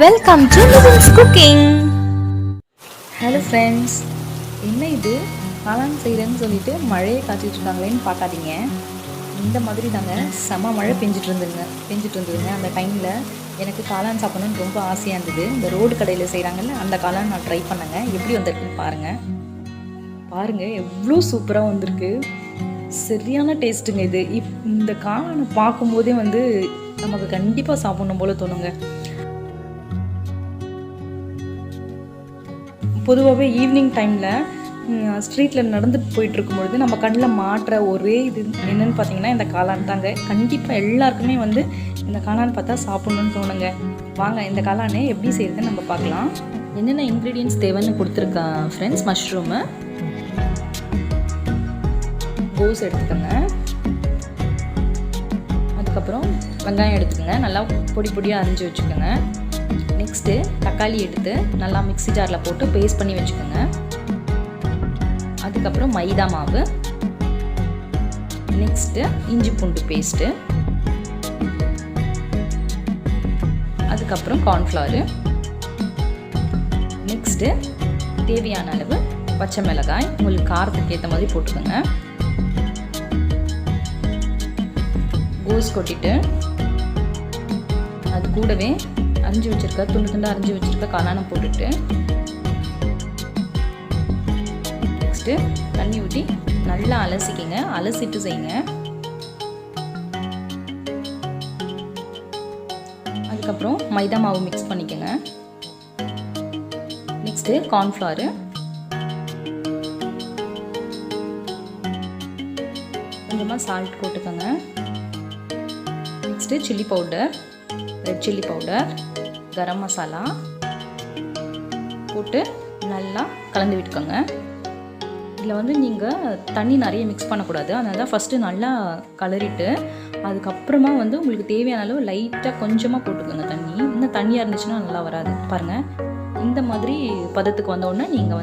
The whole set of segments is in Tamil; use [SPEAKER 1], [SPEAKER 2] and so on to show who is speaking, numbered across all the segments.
[SPEAKER 1] Welcome to livings cooking. Hello friends, என்ன இது காளான் செய்கிறேன்னு சொல்லிட்டு மழையை காய்ச்சிட்டு இருக்காங்களேன்னு பார்க்காதீங்க. இந்த மாதிரி தாங்க செம மழை பெஞ்சிட்டு இருந்ததுங்க. அந்த டைமில் எனக்கு காளான் சாப்பிடணுன்னு ரொம்ப ஆசையாக இருந்தது. இந்த ரோடு கடையில் செய்கிறாங்கல்ல அந்த காளான் நான் ட்ரை பண்ணேங்க. எப்படி வந்திருக்குன்னு பாருங்கள் எவ்வளோ சூப்பராக வந்திருக்கு. சரியான டேஸ்ட்டுங்க இது. இந்த காளானை பார்க்கும்போதே நமக்கு கண்டிப்பாக சாப்பிடணும் போல் தோணுங்க. பொதுவாகவே ஈவினிங் டைமில் ஸ்ட்ரீட்டில் நடந்து போயிட்டுருக்கும்பொழுது நம்ம கண்ணில் மாட்டுற ஒரே இது என்னென்னு பார்த்தீங்கன்னா இந்த காளான் தாங்க. கண்டிப்பாக எல்லாருக்குமே இந்த காளான் பார்த்தா சாப்பிட்ணுன்னு தோணுங்க. வாங்க இந்த காளானை எப்படி செய்கிறதுன்னு நம்ம பார்க்கலாம். என்னென்ன இன்க்ரீடியன்ட்ஸ் தேவைன்னு கொடுத்துருக்கேன் ஃப்ரெண்ட்ஸ். மஷ்ரூமு, கோஸ் எடுத்துக்கோங்க. அதுக்கப்புறம் வெங்காயம் எடுத்துக்கோங்க, நல்லா பொடி பொடியாக அரிஞ்சு வச்சுக்கோங்க. நெக்ஸ்ட்டு தக்காளி எடுத்து நல்லா மிக்ஸி ஜாரில் போட்டு பேஸ்ட் பண்ணி வச்சுக்கோங்க. அதுக்கப்புறம் மைதா மாவு, நெக்ஸ்ட்டு இஞ்சி பூண்டு பேஸ்ட்டு, அதுக்கப்புறம் கார்ன்ஃப்ளவரு, நெக்ஸ்ட்டு தேவையான அளவு பச்சை மிளகாய், உங்களுக்கு காரத்துக்கு ஏற்ற மாதிரி போட்டுக்கோங்க. கோஸ் கொட்டிட்டு அது கூடவே அரிஞ்சு வச்சுருக்க துண்டு அரிஞ்சு வச்சுருக்க காளானை போட்டுட்டு நெக்ஸ்ட்டு தண்ணி ஊற்றி நல்லா அலசிக்கிங்க. அலசிட்டு செய்யுங்க. அதுக்கப்புறம் மைதா மாவு மிக்ஸ் பண்ணிக்கோங்க. நெக்ஸ்ட்டு கார்ன்ஃப்ளவரு, கொஞ்சமாக சால்ட் போட்டுக்கோங்க. Next chilli powder, red chilli powder, garam masala போட்டு நல்லா கலந்து விட்டுக்கோங்க. இதில் நீங்கள் தண்ணி நிறைய மிக்ஸ் பண்ணக்கூடாது. அதனால தான் ஃபஸ்ட்டு நல்லா கலரிட்டு அதுக்கப்புறமா உங்களுக்கு தேவையான அளவு லைட்டாக கொஞ்சமாக போட்டுக்கோங்க தண்ணி. இன்னும் தண்ணியாக இருந்துச்சுன்னா நல்லா வராது. பாருங்கள், இந்த மாதிரி பதத்துக்கு வந்தோடனே நீங்கள்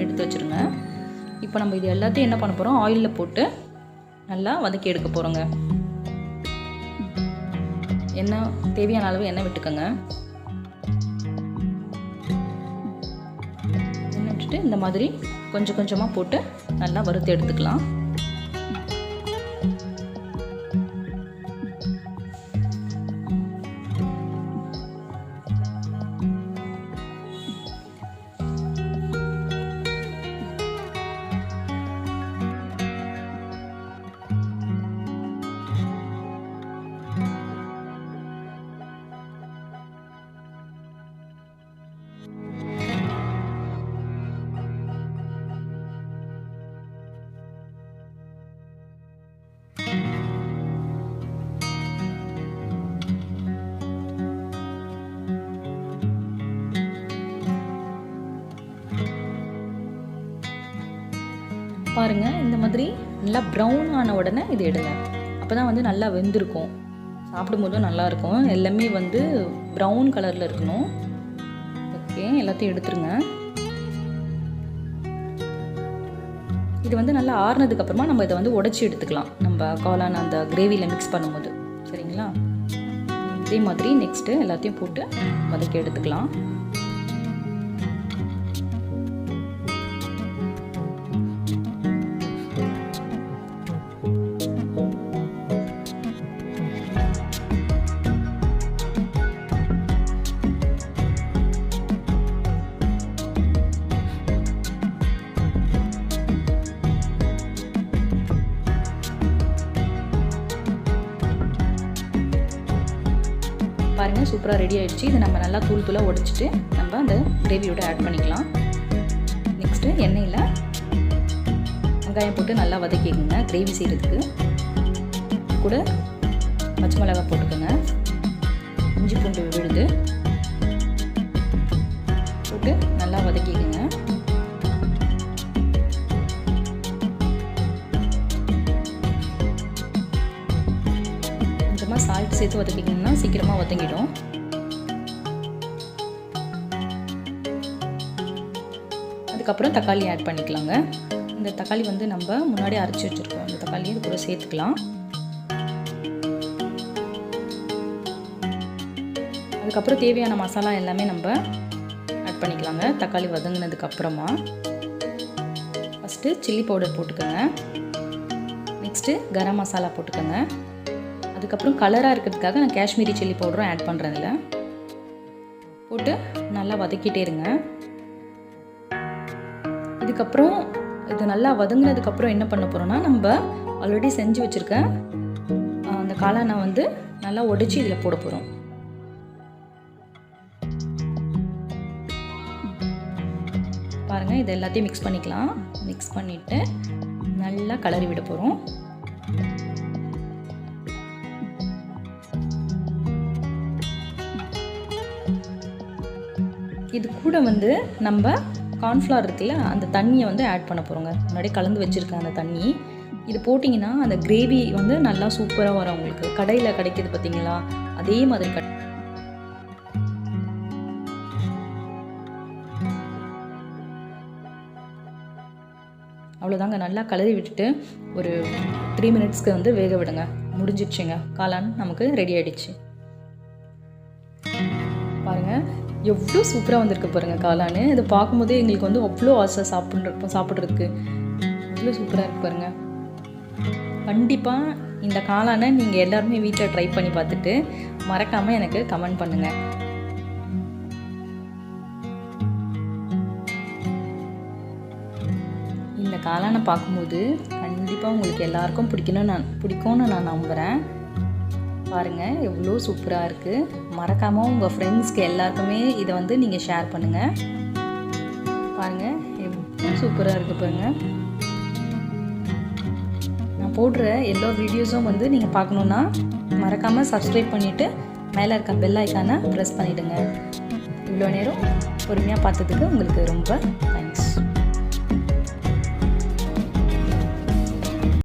[SPEAKER 1] எடுத்து வச்சுருங்க. இப்போ நம்ம இது எல்லாத்தையும் என்ன பண்ண போகிறோம், ஆயிலில் போட்டு நல்லா வதக்கி எடுக்க போகிறோங்க. எண்ணெய் தேவையான அளவு எண்ணெய் விட்டுக்கோங்க. எண்ணெய் விட்டுட்டு இந்த மாதிரி கொஞ்சம் கொஞ்சமாக போட்டு நல்லா வறுத்து எடுத்துக்கலாம். பாருங்கள், இந்த மாதிரி நல்லா ப்ரௌன் ஆன உடனே இது எடுங்க. அப்போ தான் நல்லா வெந்திருக்கும், சாப்பிடும்போதும் நல்லாயிருக்கும். எல்லாமே ப்ரௌன் கலரில் இருக்கணும். ஓகே, எல்லாத்தையும் எடுத்துருங்க. இது நல்லா ஆறுனதுக்கப்புறமா நம்ம இதை உடச்சி எடுத்துக்கலாம். நம்ம காளான் அந்த கிரேவியில் மிக்ஸ் பண்ணும்போது. சரிங்களா? இதே மாதிரி நெக்ஸ்ட்டு எல்லாத்தையும் போட்டு வதக்கி எடுத்துக்கலாம். பாருங்கள், சூப்பராக ரெடி ஆகிடுச்சு. இதை நம்ம நல்லா தூளாக உடைச்சிட்டு நம்ம அந்த கிரேவியோட ஆட் பண்ணிக்கலாம். நெக்ஸ்ட்டு எண்ணெயில் வெங்காயம் போட்டு நல்லா வதக்கிக்கோங்க. கிரேவி செய்கிறதுக்கு கூட பச்சை மிளகாய் போட்டுக்கோங்க. இஞ்சி பூண்டு விழுது போட்டு நல்லா வதக்கிக்கோங்க. சால்ட் சேர்த்து வதக்கிங்கன்னா சீக்கிரமாக வதங்கிடும். அதுக்கப்புறம் தக்காளி ஆட் பண்ணிக்கலாங்க. இந்த தக்காளி நம்ம முன்னாடி அரைச்சி வச்சுருக்கோம். அந்த தக்காளியை இது கூட சேர்த்துக்கலாம். அதுக்கப்புறம் தேவையான மசாலா எல்லாமே நம்ம ஆட் பண்ணிக்கலாங்க. தக்காளி வதங்கினதுக்கப்புறமா ஃபஸ்ட்டு சில்லி பவுடர் போட்டுக்கோங்க. நெக்ஸ்ட்டு கரம் மசாலா போட்டுக்கோங்க. அதுக்கப்புறம் கலராக இருக்கிறதுக்காக நான் காஷ்மீரி சில்லி பவுடரும் ஆட் பண்ணுறேன். இதில் போட்டு நல்லா வதக்கிட்டே இருங்க. இதுக்கப்புறம் இது நல்லா வதங்கினதுக்கப்புறம் என்ன பண்ண போகிறோன்னா, நம்ம ஆல்ரெடி செஞ்சு வச்சுருக்க அந்த காளானை வந்து நல்லா உடைச்சி இதில் போட போகிறோம். பாருங்கள், இது எல்லாத்தையும் மிக்ஸ் பண்ணிக்கலாம். மிக்ஸ் பண்ணிவிட்டு நல்லா கலரி விட போகிறோம். இது கூட வந்து நம்ம கார்ன்ஃப்ளவர் இருக்குல்ல, அந்த தண்ணியை வந்து ஆட் பண்ண போகிறோங்க. முன்னாடி கலந்து வச்சுருக்கேன் அந்த தண்ணி. இது போட்டிங்கன்னா அந்த கிரேவி வந்து நல்லா சூப்பராக வரும் உங்களுக்கு. கடையில் கிடைக்கிது பார்த்தீங்களா, அதே மாதிரி அவ்வளோதாங்க. நல்லா கலரி விட்டுட்டு ஒரு 3 மினிட்ஸ்க்கு வந்து வேக விடுங்க. முடிஞ்சிடுச்சுங்க. காளான் நமக்கு ரெடி ஆகிடுச்சு. பாருங்கள், எவ்வளோ சூப்பராக வந்திருக்கு பாருங்கள் காளான். இதை பார்க்கும்போதே எங்களுக்கு வந்து அவ்வளோ ஆசை சாப்பிட்றதுக்கு. அவ்வளோ சூப்பராக இருக்குது பாருங்கள். கண்டிப்பாக இந்த காளானை நீங்கள் எல்லாருமே வீட்டில் ட்ரை பண்ணி பார்த்துட்டு மறக்காமல் எனக்கு கமெண்ட் பண்ணுங்கள். இந்த காளானை பார்க்கும்போது கண்டிப்பாக உங்களுக்கு எல்லாருக்கும் பிடிக்கும்னு நான் நம்புகிறேன். பாருங்கள், எவ்வளோ சூப்பராக இருக்குது. மறக்காமல் உங்கள் ஃப்ரெண்ட்ஸ்க்கு எல்லாருக்குமே இதை வந்து நீங்கள் ஷேர் பண்ணுங்கள். பாருங்கள், எவ்வளோ சூப்பராக இருக்குது பாருங்கள். நான் போடுற எல்லா வீடியோஸும் வந்து நீங்கள் பார்க்கணுன்னா மறக்காமல் சப்ஸ்கிரைப் பண்ணிவிட்டு மேலே இருக்க பெல் ஐக்கானை ப்ரெஸ் பண்ணிவிடுங்க. இவ்வளோ நேரம் பொறுமையாக பார்த்ததுக்கு உங்களுக்கு ரொம்ப